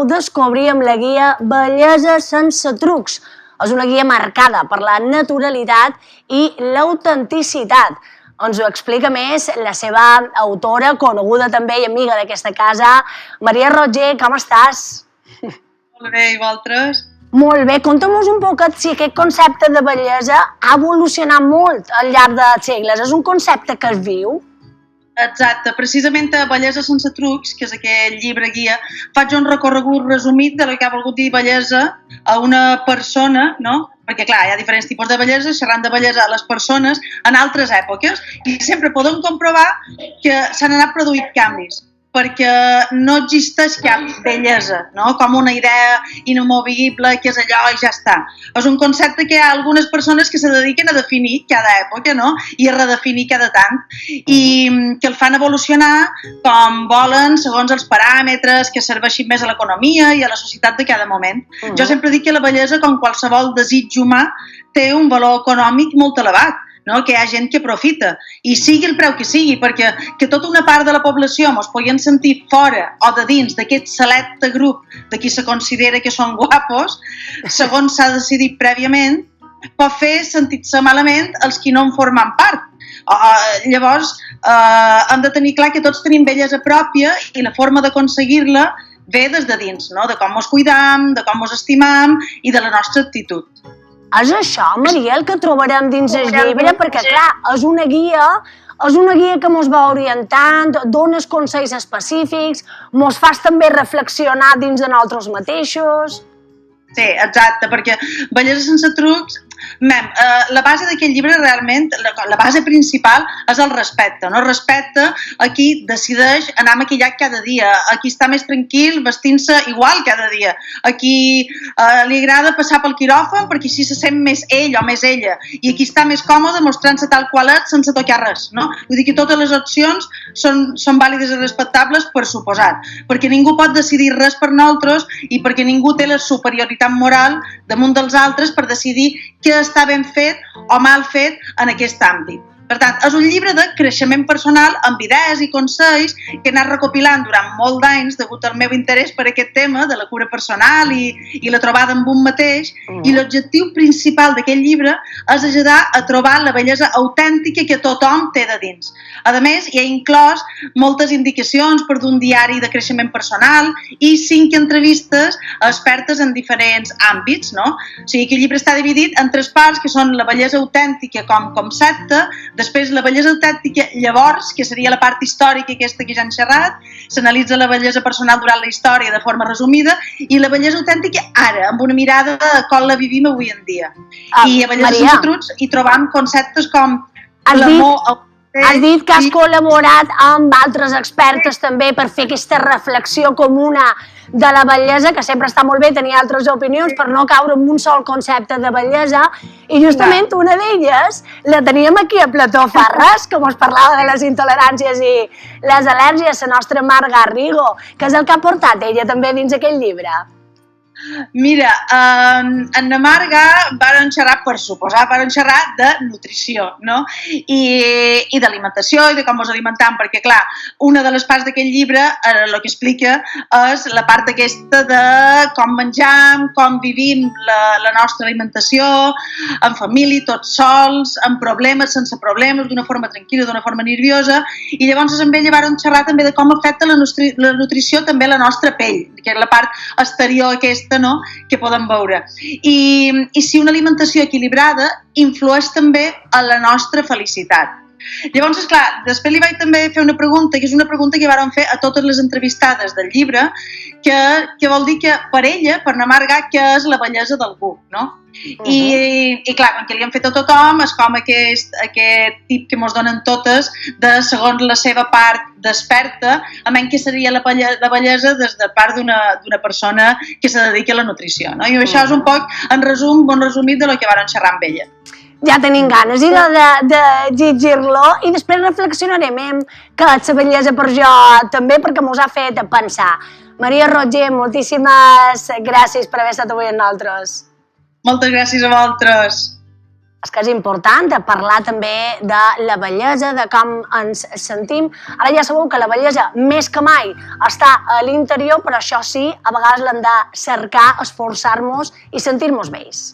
podeu descobrir amb la guia Bellesa sense trucs. És una guia marcada per la naturalitat i l'autenticitat. Ens ho explica més la seva autora, coneguda també i amiga d'aquesta casa, Maria Roger. Com estàs? Molt bé, i vosaltres? Molt bé. Conta'm-nos un poquet si aquest concepte de bellesa ha evolucionat molt al llarg dels segles. És un concepte que es viu? Exacte. Precisament a Bellesa sense trucs, que és aquell llibre guia, faig un recorregut resumit de lo que ha volgut dir bellesa a una persona, no? Perquè, clar, hi ha diferents tipus de bellesa, xerrant de bellesa a les persones en altres èpoques, i sempre podem comprovar que s'han anat produint canvis, perquè no existeix cap bellesa, no? Com una idea inamovible, que és allò i ja està. És un concepte que hi ha algunes persones que se dediquen a definir cada època, no? I a redefinir cada tant, i que el fan evolucionar com volen, segons els paràmetres que serveixin més a l'economia i a la societat de cada moment. Jo sempre dic que la bellesa, com qualsevol desig humà, té un valor econòmic molt elevat, no? Que hi ha gent que aprofita, i sigui el preu que sigui, perquè que tota una part de la població ens podien sentir fora o de dins d'aquest selecte grup de qui se considera que són guapos, segons s'ha decidit prèviament, pot fer sentir-se malament els qui no en formen part. Llavors, hem de tenir clar que tots tenim bellesa pròpia i la forma d'aconseguir-la ve des de dins, no? De com ens cuidam, de com ens estimam i de la nostra actitud. És això, Maria, el que trobarem dins el llibre? Perquè, clar, és una guia que ens va orientant, dones consells específics, ens fas també reflexionar dins de nosaltres mateixos. Sí, exacte, perquè Bellesa sense trucs, la base d'aquest llibre realment, la base principal és el respecte, no? El respecte a qui decideix anar maquillat cada dia, a qui està més tranquil vestint-se igual cada dia, a qui li agrada passar pel quiròfan perquè així se sent més ell o més ella, i a qui està més còmode mostrant-se tal qual és sense tocar res, no? Vull dir que totes les opcions són vàlides i respectables, per suposat, perquè ningú pot decidir res per nosaltres i perquè ningú té la superioritat moral damunt dels altres per decidir què està ben fet o mal fet en aquest àmbit. Per tant, és un llibre de creixement personal amb idees i consells que he anat recopilant durant molt d'anys degut al meu interès per aquest tema de la cura personal i la trobada amb un mateix, i l'objectiu principal d'aquest llibre és ajudar a trobar la bellesa autèntica que tothom té de dins. A més, hi ha inclòs moltes indicacions per d'un diari de creixement personal i 5 entrevistes a expertes en diferents àmbits, no? O sigui que el llibre està dividit en 3 parts, que són la bellesa autèntica com concepte, després la bellesa autèntica llavors, que seria la part històrica aquesta que ja hem xerrat, s'analitza la bellesa personal durant la història de forma resumida, i la bellesa autèntica ara, amb una mirada de com la vivim avui en dia. I a Bellesa sense trucs hi trobam conceptes com l'amor... Has dit que has col·laborat amb altres expertes també per fer aquesta reflexió comuna de la bellesa, que sempre està molt bé tenir altres opinions per no caure en un sol concepte de bellesa, i justament una d'elles la teníem aquí a Plató Farres, que ens parlava de les intoleràncies i les al·lèrgies, la nostra Mar Garrigo, que és el que ha portat ella també dins aquell llibre. Mira, en la Marga varen xerrar, per suposar, varen xerrar de nutrició, no? I d'alimentació i de com ens alimentam, perquè, clar, una de les parts d'aquest llibre, el que explica és la part aquesta de com menjam, com vivim la nostra alimentació, en família, tots sols, amb problemes, sense problemes, d'una forma tranquil·la, d'una forma nerviosa, i llavors amb ella varen xerrar també de com afecta la nutrició també la nostra pell, que és la part exterior aquesta, no? Que podem veure. I si una alimentació equilibrada influeix també en la nostra felicitat. Llavors, esclar, després li vaig també fer una pregunta, que és una pregunta que vàrem fer a totes les entrevistades del llibre, que vol dir que per ella, per na Marga, què és la bellesa d'algú, no? I clar, quan que li han fet a tothom, és com aquest tip que ens donen totes, de segons la seva part d'experta, a menys que seria la bellesa des de part d'una persona que se dedica a la nutrició, no? I això és un poc, en resum, bon resumit de lo que varen xerrar amb ella. Ja tenim ganes de llegir-lo i després reflexionarem que la bellesa per jo també, perquè mos ha fet pensar. Maria Roger, moltíssimes gràcies per haver estat avui amb nosaltres. Moltes gràcies a vosaltres. És que és important parlar també de la bellesa, de com ens sentim. Ara ja sabeu que la bellesa més que mai està a l'interior, però això sí, a vegades l'hem de cercar, esforçar-nos i sentir-nos bells.